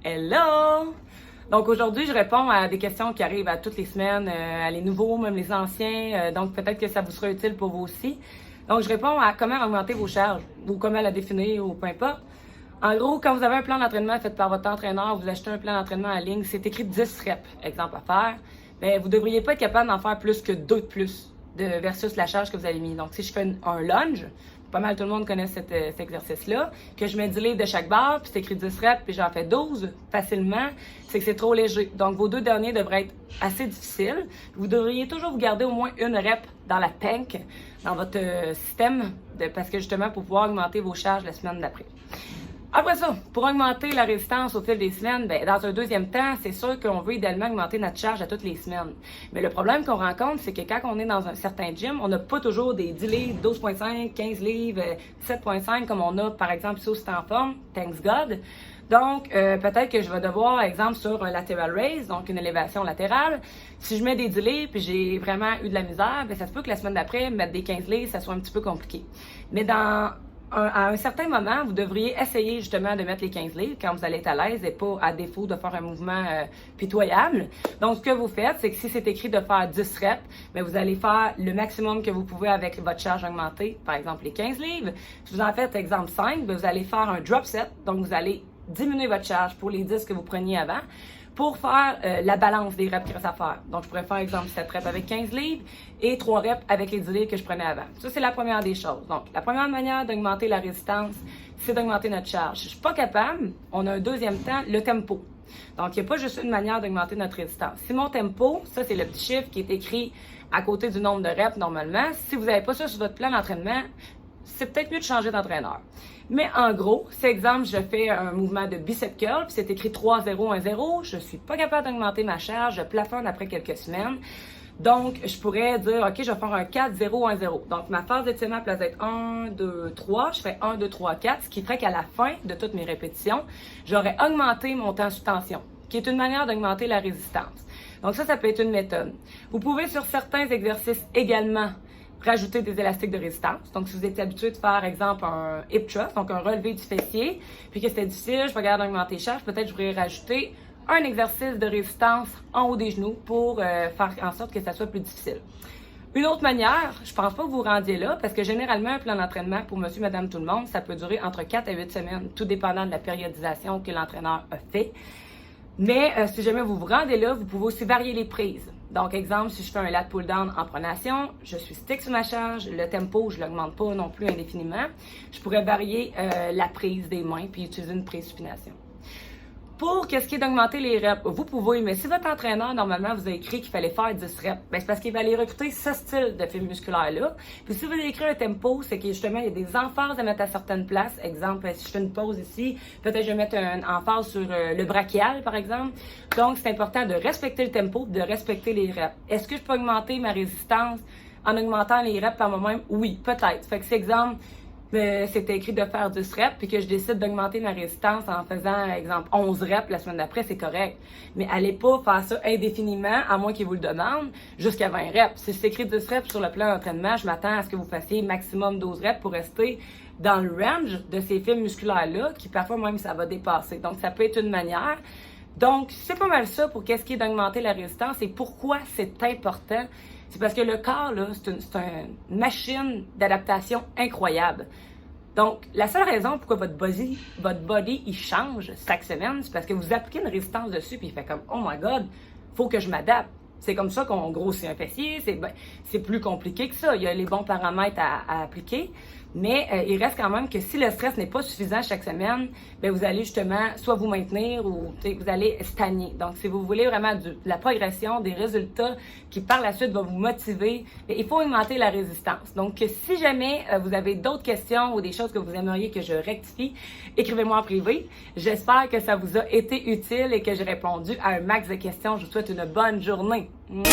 Hello! Donc aujourd'hui, je réponds à des questions qui arrivent à toutes les semaines, à les nouveaux, même les anciens, donc peut-être que ça vous sera utile pour vous aussi. Donc je réponds à comment augmenter vos charges, ou comment la définir, ou peu importe. En gros, quand vous avez un plan d'entraînement fait par votre entraîneur, vous achetez un plan d'entraînement en ligne, c'est écrit 10 reps, exemple à faire, bien, vous ne devriez pas être capable d'en faire plus que 2 de plus versus la charge que vous avez mis. Donc si je fais un lunge, pas mal tout le monde connaît cet exercice-là, que je mets 10 livres de chaque barre, puis c'est écrit 10 reps, puis j'en fais 12 facilement, c'est que c'est trop léger. Donc, vos 2 derniers devraient être assez difficiles. Vous devriez toujours vous garder au moins une rep dans la tank, dans votre système, parce que justement, pour pouvoir augmenter vos charges la semaine d'après. Après ça, pour augmenter la résistance au fil des semaines, bien, dans un deuxième temps, c'est sûr qu'on veut idéalement augmenter notre charge à toutes les semaines. Mais le problème qu'on rencontre, c'est que quand on est dans un certain gym, on n'a pas toujours des 10 livres, 12.5, 15 livres, 7.5 comme on a par exemple ici au C'est en forme, thanks God. Donc, peut-être que je vais devoir, exemple, sur un lateral raise, donc une élévation latérale, si je mets des 10 livres puis j'ai vraiment eu de la misère, bien, ça se peut que la semaine d'après, mettre des 15 livres, ça soit un petit peu compliqué. Mais à un certain moment, vous devriez essayer justement de mettre les 15 livres quand vous allez être à l'aise et pas à défaut de faire un mouvement pitoyable. Donc, ce que vous faites, c'est que si c'est écrit de faire 10 reps, bien, vous allez faire le maximum que vous pouvez avec votre charge augmentée, par exemple les 15 livres. Si vous en faites exemple 5, bien, vous allez faire un drop set, donc vous allez diminuer votre charge pour les 10 que vous preniez avant, pour faire la balance des reps qu'il reste à faire. Donc, je pourrais faire, exemple, 7 reps avec 15 livres et 3 reps avec les 10 livres que je prenais avant. Ça, c'est la première des choses. Donc, la première manière d'augmenter la résistance, c'est d'augmenter notre charge. Si je suis pas capable, on a un deuxième temps, le tempo. Donc, il n'y a pas juste une manière d'augmenter notre résistance. Si mon tempo, ça, c'est le petit chiffre qui est écrit à côté du nombre de reps normalement. Si vous n'avez pas ça sur votre plan d'entraînement, c'est peut-être mieux de changer d'entraîneur. Mais en gros, c'est exemple, je fais un mouvement de bicep curl, puis c'est écrit 3-0-1-0, je suis pas capable d'augmenter ma charge, je plafonne après quelques semaines. Donc, je pourrais dire, OK, je vais faire un 4-0-1-0. Donc, ma phase d'étirement peut être 1, 2, 3. Je fais 1, 2, 3, 4, ce qui ferait qu'à la fin de toutes mes répétitions, j'aurais augmenté mon temps sous tension, qui est une manière d'augmenter la résistance. Donc, ça peut être une méthode. Vous pouvez, sur certains exercices également, rajouter des élastiques de résistance. Donc, si vous êtes habitué de faire, par exemple, un hip thrust, donc un relevé du fessier, puis que c'était difficile, je ne suis pas capable d'augmenter charge, peut-être je pourrais rajouter un exercice de résistance en haut des genoux pour faire en sorte que ça soit plus difficile. Une autre manière, je pense pas que vous vous rendiez là, parce que généralement, un plan d'entraînement pour monsieur, madame, tout le monde, ça peut durer entre 4 à 8 semaines, tout dépendant de la périodisation que l'entraîneur a fait. Mais si jamais vous vous rendez là, vous pouvez aussi varier les prises. Donc, exemple, si je fais un lat pull-down en pronation, je suis stick sur ma charge, le tempo, je ne l'augmente pas non plus indéfiniment. Je pourrais varier la prise des mains puis utiliser une prise supination. Pour qu'est-ce qui est d'augmenter les reps, vous pouvez, mais si votre entraîneur, normalement, vous a écrit qu'il fallait faire 10 reps, bien, c'est parce qu'il va aller recruter ce style de fibre musculaire-là. Puis si vous avez écrit un tempo, c'est que justement, il y a des emphases à mettre à certaines places. Exemple, si je fais une pause ici, peut-être je vais mettre une emphase sur le brachial, par exemple. Donc, c'est important de respecter le tempo, de respecter les reps. Est-ce que je peux augmenter ma résistance en augmentant les reps par moi-même? Oui, peut-être. Fait que c'est exemple, c'était écrit de faire 10 reps, puis que je décide d'augmenter ma résistance en faisant, exemple, 11 reps la semaine d'après, c'est correct. Mais allez pas faire ça indéfiniment, à moins qu'il vous le demande, jusqu'à 20 reps. Si c'est écrit 10 reps sur le plan d'entraînement, je m'attends à ce que vous fassiez maximum 12 reps pour rester dans le range de ces fibres musculaires-là, qui parfois même ça va dépasser. Donc, ça peut être une manière. Donc, c'est pas mal ça pour qu'est-ce qui est d'augmenter la résistance et pourquoi c'est important. C'est parce que le corps, là, c'est une machine d'adaptation incroyable. Donc, la seule raison pourquoi votre body, il change chaque semaine, c'est parce que vous appliquez une résistance dessus, puis il fait comme, oh my God, faut que je m'adapte. C'est comme ça qu'on grossit un fessier, c'est plus compliqué que ça. Il y a les bons paramètres à appliquer, mais il reste quand même que si le stress n'est pas suffisant chaque semaine, bien, vous allez justement soit vous maintenir ou vous allez stagner. Donc, si vous voulez vraiment de la progression, des résultats qui par la suite vont vous motiver, bien, il faut augmenter la résistance. Donc, si jamais vous avez d'autres questions ou des choses que vous aimeriez que je rectifie, écrivez-moi en privé. J'espère que ça vous a été utile et que j'ai répondu à un max de questions. Je vous souhaite une bonne journée. Mouah!